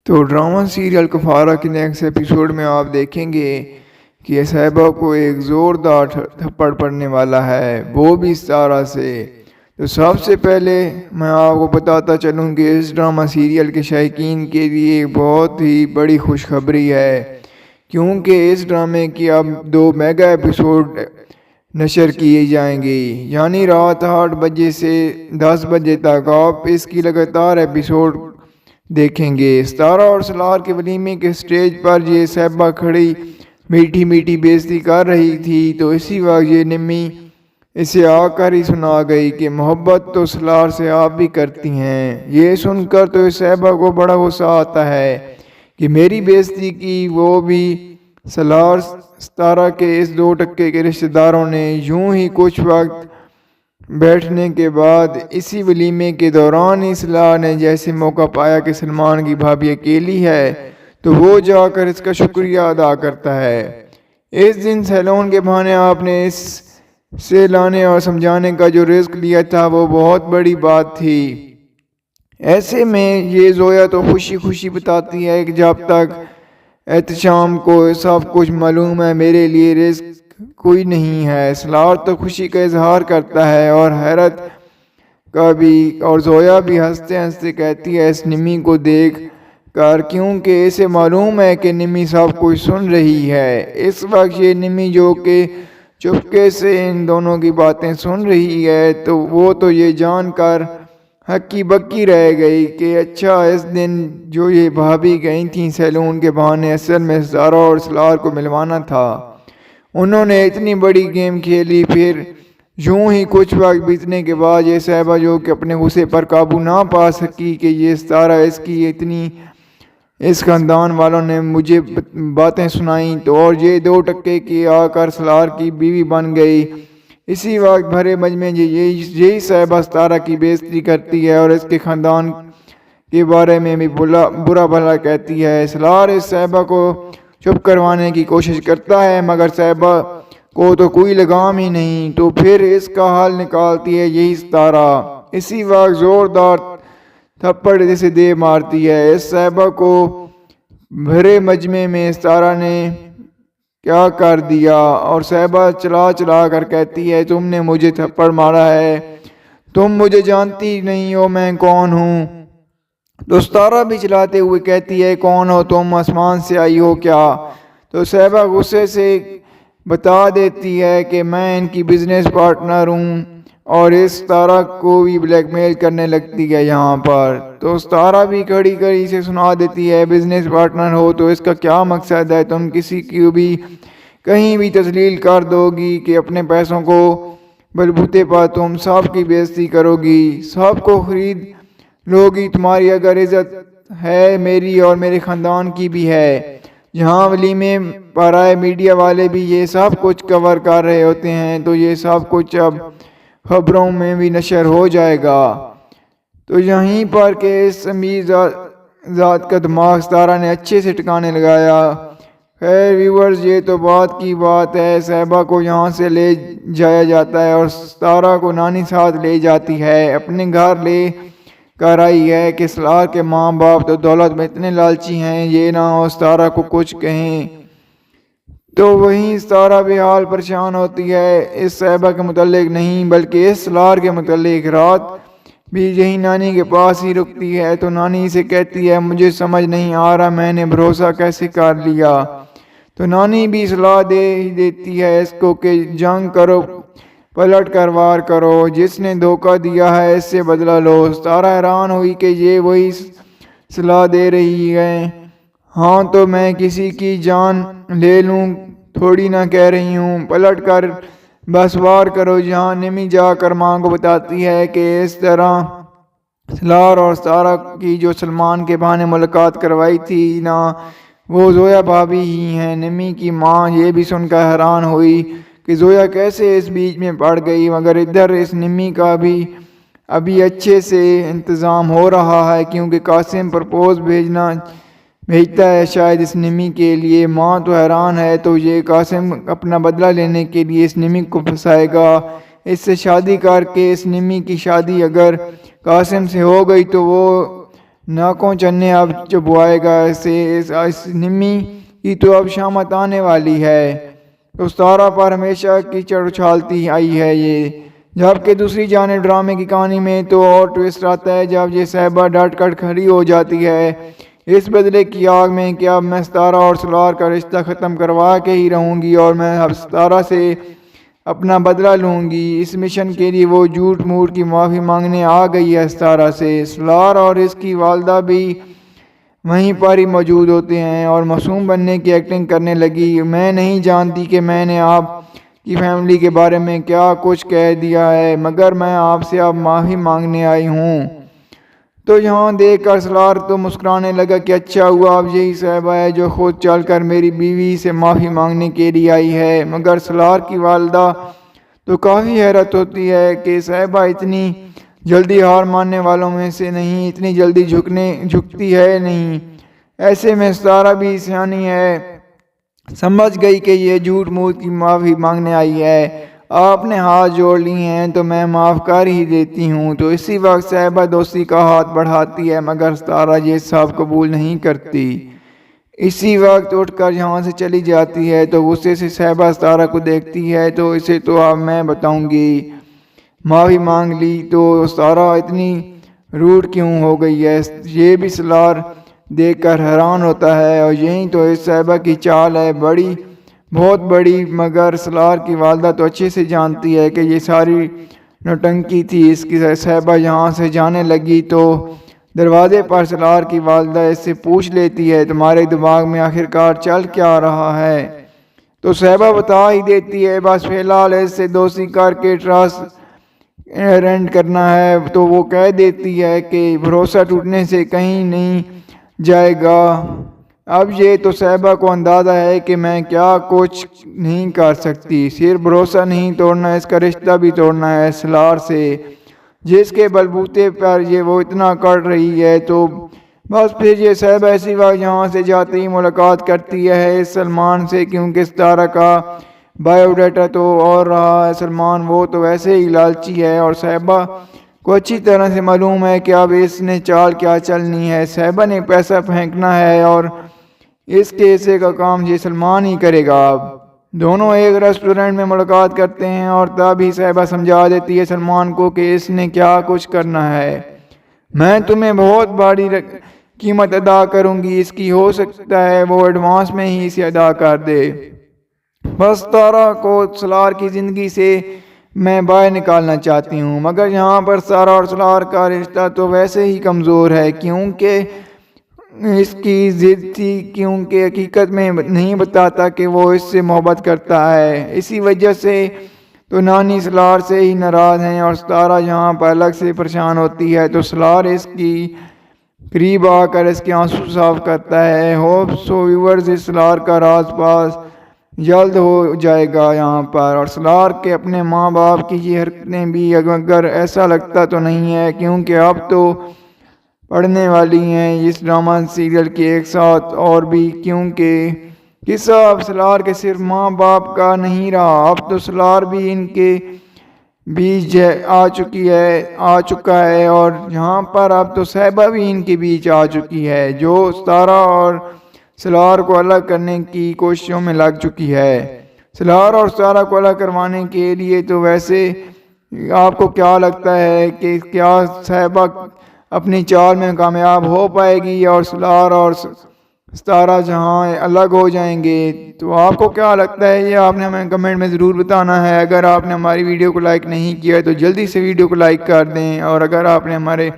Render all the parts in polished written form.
تو drama serial کفارہ کے نیکسٹ ایپیسوڈ میں آپ دیکھیں گے کہ صاحبہ کو ایک زوردار تھپڑ پڑنے والا ہے، وہ بھی ستارہ سے۔ تو سب سے پہلے میں آپ کو بتاتا چلوں کہ اس ڈرامہ سیریل کے شائقین کے لیے بہت ہی بڑی خوشخبری ہے، کیونکہ اس ڈرامے کی اب 2 میگا ایپیسوڈ نشر کیے جائیں گے، یعنی رات 8 بجے سے 10 بجے تک آپ اس کی لگاتار ایپیسوڈ دیکھیں گے۔ ستارہ اور سلار کے ولیمے کے سٹیج پر یہ صاحبہ کھڑی میٹھی میٹھی بےعزتی کر رہی تھی، تو اسی وقت یہ نمی اسے آ کر ہی سنا گئی کہ محبت تو سلار سے آپ بھی کرتی ہیں۔ یہ سن کر تو اس صاحبہ کو بڑا غصہ آتا ہے کہ میری بےعزتی کی، وہ بھی سلار ستارہ کے اس 2 ٹکے کے رشتہ داروں نے۔ یوں ہی کچھ وقت بیٹھنے کے بعد اسی ولیمے کے دوران ہی سلار نے جیسے موقع پایا کہ سلمان کی بھابھی اکیلی ہے تو وہ جا کر اس کا شکریہ ادا کرتا ہے۔ اس دن سیلون کے بہانے آپ نے اس سے لانے اور سمجھانے کا جو رزق لیا تھا وہ بہت بڑی بات تھی۔ ایسے میں یہ زویا تو خوشی خوشی بتاتی ہے کہ جب تک احتشام کو سب کچھ معلوم ہے میرے لیے رزق کوئی نہیں ہے۔ سلار تو خوشی کا اظہار کرتا ہے اور حیرت کا بھی، اور زویا بھی ہنستے ہنستے کہتی ہے اس نمی کو دیکھ کر، کیونکہ اسے معلوم ہے کہ نمی سب کچھ سن رہی ہے۔ اس وقت یہ نمی جو کہ چپکے سے ان دونوں کی باتیں سن رہی ہے، تو وہ تو یہ جان کر ہکی بکی رہ گئی کہ اچھا اس دن جو یہ بھابھی گئی تھیں سیلون کے بہانے اصل میں ستارہ اور سلار کو ملوانا تھا۔ انہوں نے اتنی بڑی گیم کھیلی۔ پھر یوں ہی کچھ وقت بیتنے کے بعد یہ صاحبہ جو کہ اپنے غصے پر قابو نہ پا سکی کہ یہ ستارہ اس خاندان والوں نے مجھے باتیں سنائیں، تو اور یہ 2 ٹکے کی آ کر سلار کی بیوی بن گئی۔ اسی وقت بھرے مجمع میں یہی صاحبہ ستارہ کی بےعزتی کرتی ہے اور اس کے خاندان کے بارے میں بھی برا بھلا کہتی ہے۔ سلار اس صاحبہ کو چپ کروانے کی کوشش کرتا ہے، مگر صاحبہ کو تو کوئی لگام ہی نہیں، تو پھر اس کا حل نکالتی ہے یہی ستارہ۔ اسی وقت زوردار تھپڑ جسے دے مارتی ہے اس صاحبہ کو۔ بھرے مجمع میں ستارہ نے کیا کر دیا، اور صاحبہ چلا چلا کر کہتی ہے تم نے مجھے تھپڑ مارا ہے، تم مجھے جانتی نہیں ہو میں کون ہوں۔ تو ستارہ بھی چلاتے ہوئے کہتی ہے کون ہو تم، آسمان سے آئی ہو کیا؟ تو صاحبہ غصے سے بتا دیتی ہے کہ میں ان کی بزنس پارٹنر ہوں، اور اس ستارہ کو بھی بلیک میل کرنے لگتی ہے یہاں پر۔ تو ستارہ بھی کڑی کڑی سے سنا دیتی ہے بزنس پارٹنر ہو تو اس کا کیا مقصد ہے؟ تم کسی کی بھی کہیں بھی تذلیل کر دو گی کہ اپنے پیسوں کو بلبوتے پر تم سب کی بےعزتی کرو گی، سب کو خرید لوگی، تمہاری اگر عزت ہے میری اور میرے خاندان کی بھی ہے۔ یہاں ولیمے پر آئے میڈیا والے بھی یہ سب کچھ کور کر رہے ہوتے ہیں، تو یہ سب کچھ اب خبروں میں بھی نشر ہو جائے گا۔ تو یہیں پر کہ اس امیر ذات کا دماغ ستارہ نے اچھے سے ٹھکانے لگایا۔ خیر ویورز، یہ تو بات کی بات ہے، صاحبہ کو یہاں سے لے جایا جاتا ہے اور ستارہ کو نانی ساتھ لے جاتی ہے، اپنے گھر لے کر آئی ہے کہ سلار کے ماں باپ تو دولت میں اتنے لالچی ہیں یہ نہ ہو ستارہ کو کچھ کہیں۔ تو وہیں ستارہ بھی حال پریشان ہوتی ہے، اس صاحبہ کے متعلق نہیں بلکہ اس سلار کے متعلق۔ رات بھی یہی نانی کے پاس ہی رکتی ہے، تو نانی سے کہتی ہے مجھے سمجھ نہیں آ رہا میں نے بھروسہ کیسے کر لیا۔ تو نانی بھی صلاح دے ہی دیتی ہے اس کو کہ جنگ کرو، پلٹ کر وار کرو، جس نے دھوکہ دیا ہے اس سے بدلہ لو۔ ستارہ حیران ہوئی کہ یہ وہی صلاح دے رہی ہے، ہاں تو میں کسی کی جان لے لوں تھوڑی نہ کہہ رہی ہوں، پلٹ کر بس وار کرو۔ جہاں نمی جا کر ماں کو بتاتی ہے کہ اس طرح سلار اور ستارہ کی جو سلمان کے بہانے ملاقات کروائی تھی نا، وہ زویا بھابھی ہی ہیں۔ نمی کی ماں یہ بھی سن کر حیران ہوئی کہ زویا کیسے اس بیچ میں پڑ گئی، مگر ادھر اس نمی کا بھی ابھی اچھے سے انتظام ہو رہا ہے، کیونکہ قاسم پرپوز بھیجتا ہے شاید اس نمی کے لیے۔ ماں تو حیران ہے، تو یہ قاسم اپنا بدلہ لینے کے لیے اس نمی کو پھنسائے گا، اس سے شادی کر کے۔ اس نمی کی شادی اگر قاسم سے ہو گئی تو وہ ناکوں چنے اب جو بوائے گا اس نمی کی تو اب شامت آنے والی ہے۔ تو ستارہ پر ہمیشہ کیچڑ اچھالتی آئی ہے یہ۔ جبکہ دوسری جانب ڈرامے کی کہانی میں تو اور ٹویسٹ آتا ہے جب یہ صاحبہ ڈٹ کر کھڑی ہو جاتی ہے اس بدلے کی آگ میں کہ اب میں ستارہ اور سلار کا رشتہ ختم کروا کے ہی رہوں گی اور میں اب ستارہ سے اپنا بدلہ لوں گی۔ اس مشن کے لیے وہ جھوٹ موٹ کی معافی مانگنے آ گئی ہے ستارہ سے۔ سلار اور اس کی والدہ بھی وہیں پر ہی موجود ہوتے ہیں اور معصوم بننے کی ایکٹنگ کرنے لگی۔ میں نہیں جانتی کہ میں نے آپ کی فیملی کے بارے میں کیا کچھ کہہ دیا ہے، مگر میں آپ سے اب معافی مانگنے آئی ہوں۔ تو یہاں دیکھ کر سلار تو مسکرانے لگا کہ اچھا ہوا اب یہی صاحبہ ہے جو خود چل کر میری بیوی سے معافی مانگنے کے لیے آئی ہے۔ مگر سلار کی والدہ تو کافی حیرت ہوتی ہے کہ صاحبہ اتنی جلدی ہار ماننے والوں میں سے نہیں، اتنی جلدی جھکتی ہے نہیں۔ ایسے میں ستارہ بھی سیانی ہے، سمجھ گئی کہ یہ جھوٹ موٹ کی معافی مانگنے آئی ہے۔ آپ نے ہاتھ جوڑ لی ہیں تو میں معاف کر ہی دیتی ہوں۔ تو اسی وقت صاحبہ دوستی کا ہاتھ بڑھاتی ہے مگر ستارہ یہ سب قبول نہیں کرتی۔ اسی وقت اٹھ کر یہاں سے چلی جاتی ہے تو غصے سے صاحبہ ستارہ کو دیکھتی ہے تو اسے تو اب میں بتاؤں گی، معافی مانگ لی تو ستارہ اتنی روڈ کیوں ہو گئی ہے۔ یہ بھی سلار دیکھ کر حیران ہوتا ہے اور یہی تو اس صاحبہ کی چال ہے، بہت بڑی۔ مگر سلار کی والدہ تو اچھے سے جانتی ہے کہ یہ ساری نوٹنکی تھی اس کی۔ صاحبہ یہاں سے جانے لگی تو دروازے پر سلار کی والدہ اس سے پوچھ لیتی ہے تمہارے دماغ میں آخرکار چل کیا رہا ہے؟ تو صاحبہ بتا ہی دیتی ہے بس فی الحال اس سے دوستی کر کے ٹرسٹ رینٹ کرنا ہے۔ تو وہ کہہ دیتی ہے کہ بھروسہ ٹوٹنے سے کہیں نہیں جائے گا۔ اب یہ تو صاحبہ کو اندازہ ہے کہ میں کیا کچھ نہیں کر سکتی، صرف بھروسہ نہیں توڑنا، اس کا رشتہ بھی توڑنا ہے سلار سے جس کے بلبوتے پر یہ وہ اتنا کر رہی ہے۔ تو بس پھر یہ صاحبہ اسی وقت یہاں سے جاتے ہی ملاقات کرتی ہے اس سلمان سے، کیونکہ ستارہ کا بایو ڈیٹا تو اور رہا ہے۔ سلمان وہ تو ویسے ہی لالچی ہے اور صاحبہ کو اچھی طرح سے معلوم ہے کہ اب اس نے چال کیا چلنی ہے۔ صاحبہ نے پیسہ پھینکنا ہے اور اس کے حصے کا کام یہ سلمان ہی کرے گا۔ اب دونوں ایک ریسٹورنٹ میں ملاقات کرتے ہیں اور تب ہی صاحبہ سمجھا دیتی ہے سلمان کو کہ اس نے کیا کچھ کرنا ہے۔ میں تمہیں بہت بڑی قیمت ادا کروں گی، اس کی ہو سکتا ہے وہ ایڈوانس میں ہی اسے ادا کر دے۔ بس ستارہ کو سلار کی زندگی سے میں باہر نکالنا چاہتی ہوں، مگر یہاں پر ستارہ اور سلار کا رشتہ تو ویسے ہی کمزور ہے کیونکہ اس کی ضد تھی، کیونکہ حقیقت میں نہیں بتاتا کہ وہ اس سے محبت کرتا ہے۔ اسی وجہ سے تو نانی سلار سے ہی ناراض ہیں اور ستارہ یہاں پر الگ سے پریشان ہوتی ہے۔ تو سلار اس کی قریب آ کر اس کے آنسو صاف کرتا ہے۔ ہوپ سو ویورز اس سلار کا راز پاس جلد ہو جائے گا یہاں پر، اور سلار کے اپنے ماں باپ کی یہ حرکتیں بھی اگر ایسا لگتا تو نہیں ہے کیونکہ اب تو پڑھنے والی ہیں اس ڈرامہ سیریل کے ایک ساتھ اور بھی، کیونکہ قصہ اب سلار کے صرف ماں باپ کا نہیں رہا، اب تو سلار بھی ان کے بیچ آ چکا ہے اور یہاں پر اب تو صاحبہ بھی ان کے بیچ آ چکی ہے جو ستارہ اور سلار کو الگ کرنے کی کوششوں میں لگ چکی ہے۔ سلار اور ستارہ کو الگ کروانے کے لیے تو ویسے آپ کو کیا لگتا ہے کہ کیا صاحبہ اپنی چال میں کامیاب ہو پائے گی اور سلار اور ستارہ جہاں الگ ہو جائیں گے؟ تو آپ کو کیا لگتا ہے یہ آپ نے ہمیں کمنٹ میں ضرور بتانا ہے۔ اگر آپ نے ہماری ویڈیو کو لائک نہیں کیا تو جلدی سے ویڈیو کو لائک کر دیں، اور اگر آپ نے ہمارے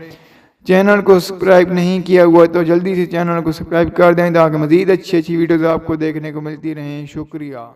چینل کو سبسکرائب نہیں کیا ہوا تو جلدی سے چینل کو سبسکرائب کر دیں تاکہ مزید اچھی ویڈیوز آپ کو دیکھنے کو ملتی رہیں۔ شکریہ۔